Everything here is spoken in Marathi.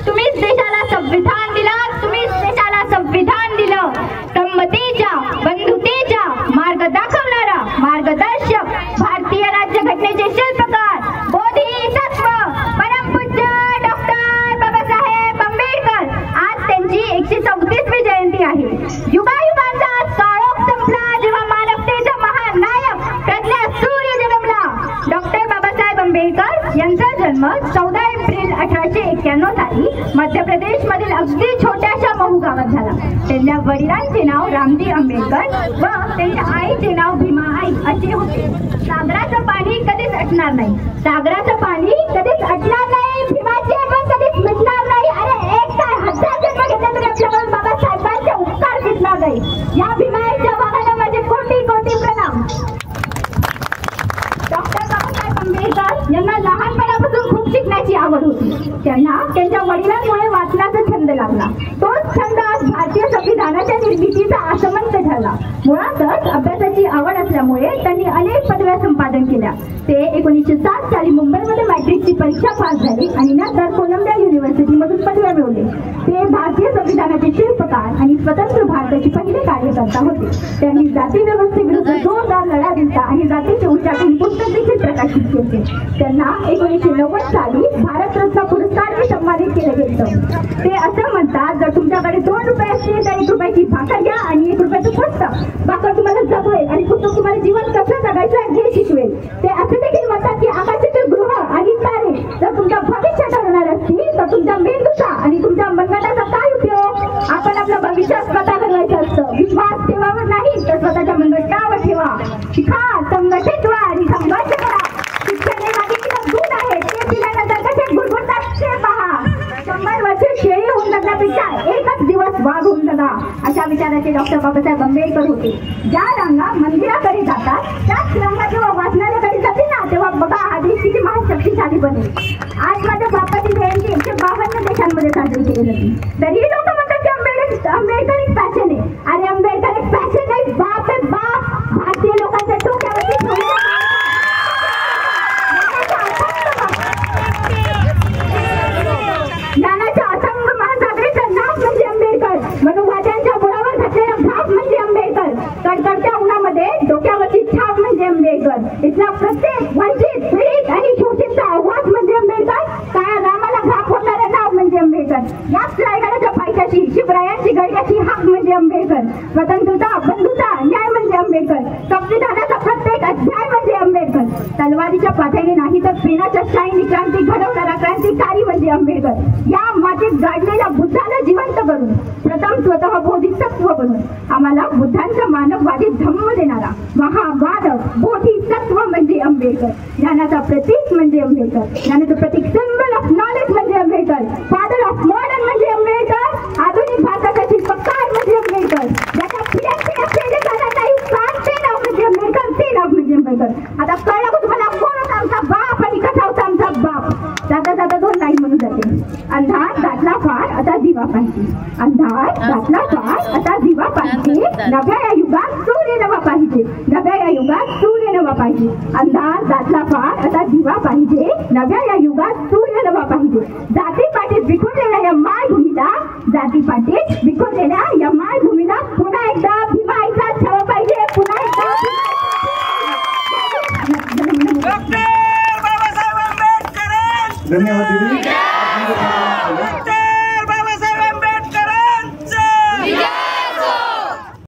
तुम्हीच देशाला संविधान दिलं, तुम्हीच देशाला संविधान दिलं. संमतीच्या, बंधुतेच्या मार्ग दाखवणारा मार्गदर्शक, भारतीय राज्यघटनेचे शिल्पकार, बोधिसत्व, परमपूज्य डॉक्टर बाबासाहेब आंबेडकर. आज त्यांची 134वी जयंती आहे. युगायुगांचा काळोख संपला जेव्हा मानवतेचा महान नायक प्रज्ञा सूर्य जन्मला. डॉक्टर बाबासाहेब आंबेडकर यांचा जन्म 14 एप्रिल 1891 साली मध्य प्रदेश मधील अगदी छोट्याशा महू गावात झाला. त्यांच्या वडिलांचे नाव रामजी आंबेडकर व त्यांच्या आईचे नाव भीमाई असे होते. सागराचं पाणी कधीच अटणार नाही, सागराचं पाणी कधीच अटणार नाही, भीमाची आठवण कधीच मिटणार नाही. अरे एक काय 1000 जन्म घेतला तरी आपल्याकडून बाबासाहेबांचे उपकार मिटणार नाही. या भीमाईच्या वाहनाला माझे कोटी कोटी प्रणाम. डॉक्टर बाबासाहेब आंबेडकर यांना लहानपणापासून खूप शिकण्याची आवड होती. त्यांना त्यांच्या वडिलांमुळे वाचनाचा छंद लागला. तोच छंद आज भारतीय संविधानाच्या निर्मितीचा आसमंत ठरला. मुळातच अभ्यासाची आवड असल्यामुळे त्यांनी अनेक पदव्या संपादन केल्या. ते 1907 साली मुंबईमध्ये मॅट्रिकची परीक्षा पास झाली आणि नंतर कोलंबिया युनिव्हर्सिटीमधून पदव्या मिळवली. ते भारतीय संविधानाचे शिल्पकार आणि स्वतंत्र भारताचे पहिले कार्यकर्ता होते. त्यांनी जाती व्यवस्थेविरुद्ध जोरदार लढा दिला आणि जातीचे उच्चाटन पुस्तक देखील प्रकाशित केले. त्यांना 1990 साली भारतरत्न पुरस्कारने सन्मानित केलं गेलं. ते असं म्हणतात, जर तुमच्याकडे 2 रुपये असतील तर 1 रुपयाची भाकर घ्या आणि 1 रुपयाचं पुस्तक. भाकर तुम्हाला जगवेल आणि पुस्तक तुम्हाला जीवन कसं जगायचं हे शिकवेल. ते असं देखील म्हणतात की आकाशाचे ग्रह आणि तारे जर तुमच्या भविष्य ठरवणार असतील तर तुमच्या मेंदूचा आणि तुमच्या मनगटाचा काय उपयोग. आपण आपलं भविष्य स्वतः घडवायचं असतं. विश्वास ठेवावर नाही तर स्वतःच्या मनगटावर ठेवा. शिका, संघटित व्हा आणि संघर्ष करा. शिक्षण हे मागितलं दूध आहे, ते पिल्यानंतर कसे गुडगुडतात ते पहा. 100 वर्षे शेळी होऊन जगण्यापेक्षा एकच दिवस वाघ होऊन जगा. अशा विचाराचे डॉक्टर बाबासाहेब आंबेडकर होते. ज्या रांगा मंदिराकडे जातात त्याच रांगा जेव्हा वाचनालयाकडे जातील ना तेव्हा बघा हा देश किती महाशक्तिशाली बनेल. आज माझ्या बापाची जयंती 152 देशांमध्ये साजरी केली जाते. तरी लोक म्हणतात की आंबेडकर एक फॅशन आहे. अरे आंबेडकर एक फॅशन नाही, बाप आहे बाप. भारतीय लोकांच्या डोक्यावरती ज्ञानाच्या असंग महासागराचं नाव म्हणजे आंबेडकर. मनुवाद्यांच्या मुळावर घातलेला भाव म्हणजे आंबेडकर. कडकडत्या उन्हामध्ये डोक्यावरची छाप म्हणजे आंबेडकर. इथला प्रत्येक वंचित, पीडित आणि शोषितचा आवाज म्हणजे आंबेडकर. काळ्या रामाला घाप होणारं नाव म्हणजे आंबेडकर. याच रायगडाच्या पायथ्याशी शिवरायांची गडग्याची हाक म्हणजे आंबेडकर. स्वतंत्रता, बंधुता, न्याय म्हणजे आंबेडकर. संविधानाचा प्रत्येक अध्याय म्हणजे आंबेडकर. तलवारीच्या पाठ्याने नाही तर पेनाच्या शाईने क्रांती घडवणारा क्रांतिकारी म्हणजे आंबेडकर. या मातीत गाडलेल्या बुद्धाला जिवंत करून प्रथम स्वतः बोधिसत्व बनून आम्हाला बुद्धांचा मानववादी धम्म देणारा महावादक बोधिसत्व म्हणजे आंबेडकर. ज्ञानाचा प्रतीक म्हणजे आंबेडकर. ज्ञानाचं प्रतीक, सिम्बल ऑफ नॉलेज म्हणजे आंबेडकर. फादर ऑफ मॉडर्न म्हणजे आंबेडकर. आधुनिक भारताचा शिल्पकार म्हणजे आंबेडकर. ज्याच्या पिढ्याचे असलेले ते नाव म्हणजे आंबेडकर, ते नाव म्हणजे आंबेडकर. आता कळलं का तुम्हाला कोण होता आमचा बाप आणि कसा होता आमचा बाप. जाता जाता 2 लाईन म्हणून जाते. अंधार दाटला फार आता दिवा पाहिजे. अंधार दाटला फार आता दिवा पाहिजे. नव्या या युगात सूर्य नवा पाहिजे. नव्या या युगात सूर्य नवा पाहिजे. अंधार दाटला फार आता दिवा पाहिजे. नव्या या युगात सूर्य नवा पाहिजे. जाती